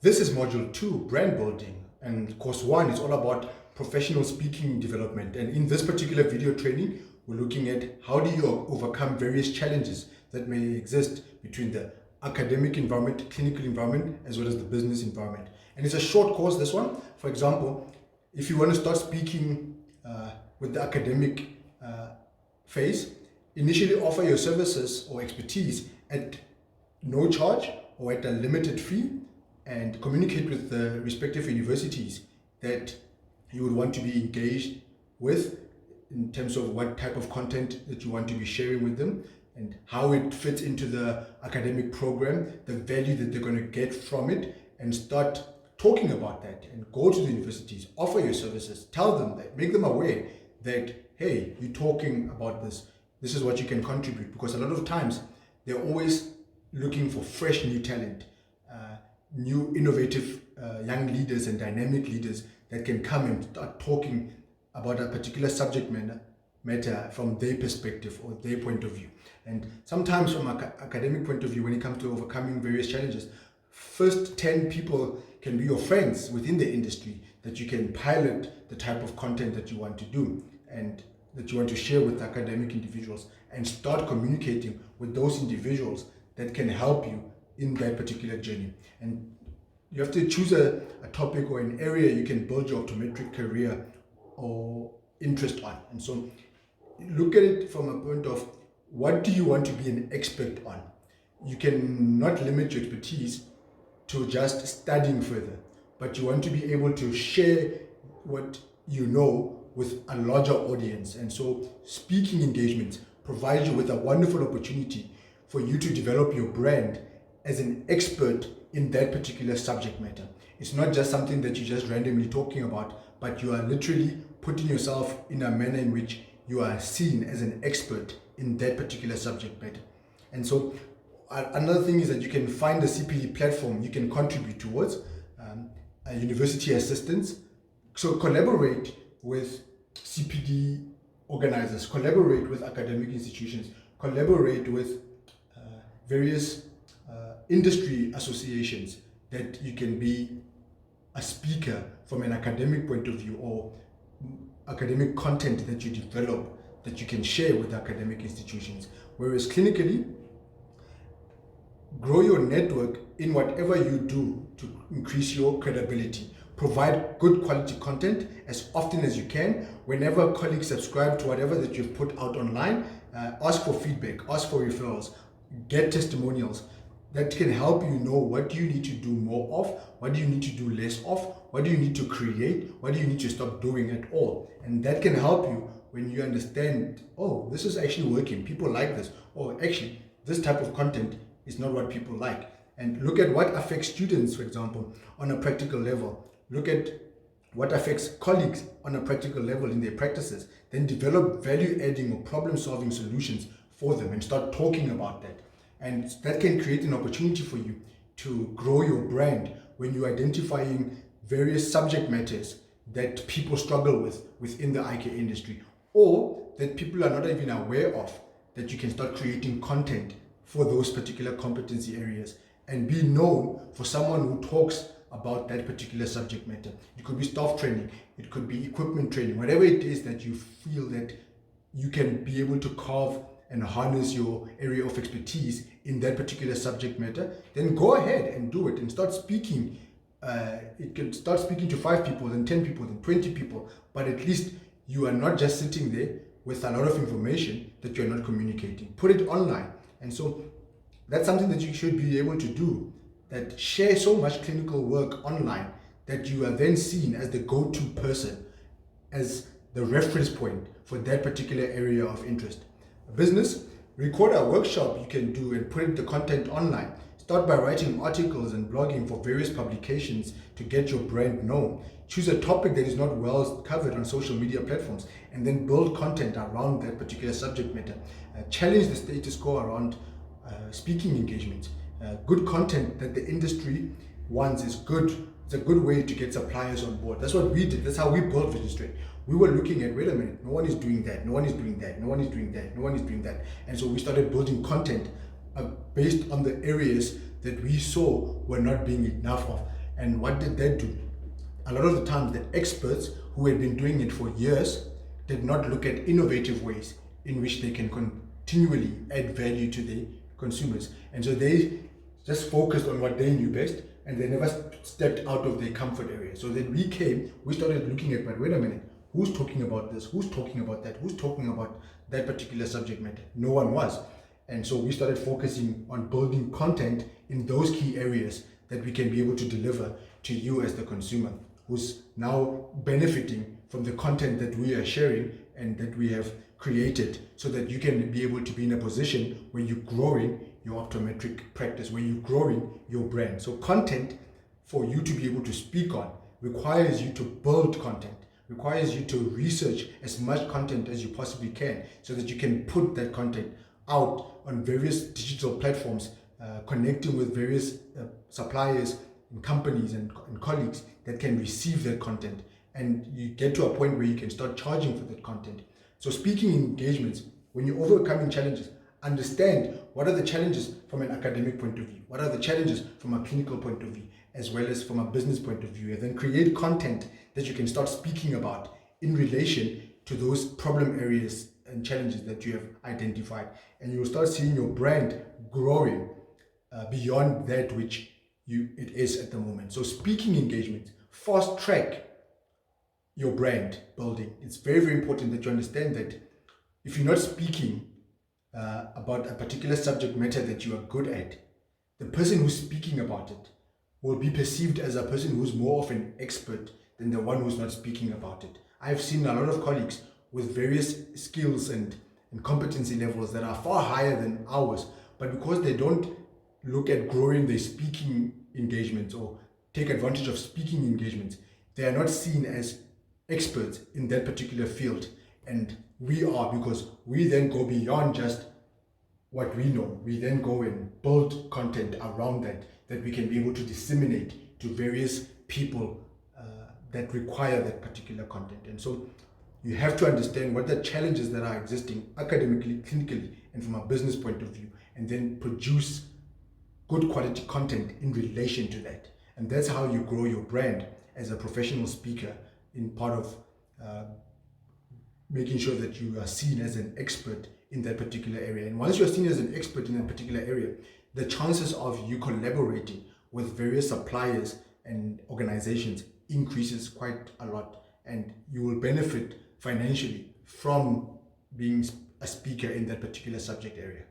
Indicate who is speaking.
Speaker 1: This is module 2, brand building, and course 1 is all about professional speaking development. And in this particular video training, we're looking at how do you overcome various challenges that may exist between the academic environment, clinical environment, as well as the business environment. And it's a short course, this one. For example, if you want to start speaking with the academic phase, initially offer your services or expertise at no charge or at a limited fee, and communicate with the respective universities that you would want to be engaged with in terms of what type of content that you want to be sharing with them and how it fits into the academic program, the value that they're going to get from it, and start talking about that and go to the universities, offer your services, tell them that, make them aware that, hey, you're talking about this, this is what you can contribute, because a lot of times they're always looking for fresh new talent, new innovative young leaders and dynamic leaders that can come and start talking about a particular subject matter from their perspective or their point of view. And sometimes from an academic point of view, when it comes to overcoming various challenges, first 10 people can be your friends within the industry that you can pilot the type of content that you want to do and that you want to share with academic individuals, and start communicating with those individuals that can help you in that particular journey. And you have to choose a topic or an area you can build your optometric career or interest on. And so look at it from a point of, what do you want to be an expert on? You can not limit your expertise to just studying further, but you want to be able to share what you know with a larger audience. And so speaking engagements provide you with a wonderful opportunity for you to develop your brand as an expert in that particular subject matter. It's not just something that you're just randomly talking about, but you are literally putting yourself in a manner in which you are seen as an expert in that particular subject matter. And so another thing is that you can find a CPD platform you can contribute towards, a university assistance. So collaborate with CPD organizers, collaborate with academic institutions, collaborate with various industry associations that you can be a speaker from an academic point of view, or academic content that you develop that you can share with academic institutions. Whereas clinically, grow your network in whatever you do to increase your credibility. Provide good quality content as often as you can. Whenever colleagues subscribe to whatever that you've put out online, ask for feedback, ask for referrals, get testimonials that can help you know what do you need to do more of, what do you need to do less of, what do you need to create, what do you need to stop doing at all. And that can help you when you understand, oh, this is actually working, people like this, or actually this type of content is not what people like. And look at what affects students, for example, on a practical level. Look at what affects colleagues on a practical level in their practices. Then develop value-adding or problem-solving solutions for them and start talking about that. And that can create an opportunity for you to grow your brand when you're identifying various subject matters that people struggle with within the eye care industry, or that people are not even aware of, that you can start creating content for those particular competency areas and be known for someone who talks about that particular subject matter. It could be staff training, it could be equipment training, whatever it is that you feel that you can be able to carve and harness your area of expertise in that particular subject matter, then go ahead and do it and start speaking. It can start speaking to 5 people, then 10 people, then 20 people, but at least you are not just sitting there with a lot of information that you're not communicating. Put it online. And so that's something that you should be able to do, that share so much clinical work online that you are then seen as the go-to person, as the reference point for that particular area of interest. A business, record a workshop you can do and put the content online. Start by writing articles and blogging for various publications to get your brand known. Choose a topic that is not well covered on social media platforms and then build content around that particular subject matter. Challenge the status quo around speaking engagements. Good content that the industry wants is good. It's a good way to get suppliers on board. That's what we did. That's how we built Registrate. We were looking at, wait a minute, no one is doing that, no one is doing that, no one is doing that, no one is doing that. And so we started building content based on the areas that we saw were not being enough of. And what did they do? A lot of the times, the experts who had been doing it for years did not look at innovative ways in which they can continually add value to the consumers. And so they just focused on what they knew best, and they never stepped out of their comfort area. So then we started looking at, but wait a minute, who's talking about this? Who's talking about that? Who's talking about that particular subject matter? No one was. And so we started focusing on building content in those key areas that we can be able to deliver to you as the consumer, who's now benefiting from the content that we are sharing and that we have created, so that you can be able to be in a position where you're growing your optometric practice, where you're growing your brand. So content for you to be able to speak on requires you to build content, requires you to research as much content as you possibly can, so that you can put that content out on various digital platforms, connecting with various suppliers and companies and colleagues that can receive that content, and you get to a point where you can start charging for that content. So speaking engagements, when you're overcoming challenges, understand what are the challenges from an academic point of view, what are the challenges from a clinical point of view, as well as from a business point of view, and then create content that you can start speaking about in relation to those problem areas and challenges that you have identified. And you will start seeing your brand growing beyond that which it is at the moment. So speaking engagements, fast track your brand building. It's very, very important that you understand that if you're not speaking about a particular subject matter that you are good at, the person who's speaking about it will be perceived as a person who's more of an expert than the one who's not speaking about it. I've seen a lot of colleagues with various skills and competency levels that are far higher than ours, but because they don't look at growing their speaking engagements or take advantage of speaking engagements, they are not seen as experts in that particular field. And we are, because we then go beyond just what we know. We then go and build content around that we can be able to disseminate to various people that require that particular content. And so you have to understand what the challenges that are existing academically, clinically, and from a business point of view, and then produce good quality content in relation to that. And that's how you grow your brand as a professional speaker, in part of making sure that you are seen as an expert in that particular area. And once you're seen as an expert in that particular area, the chances of you collaborating with various suppliers and organizations increases quite a lot, and you will benefit financially from being a speaker in that particular subject area.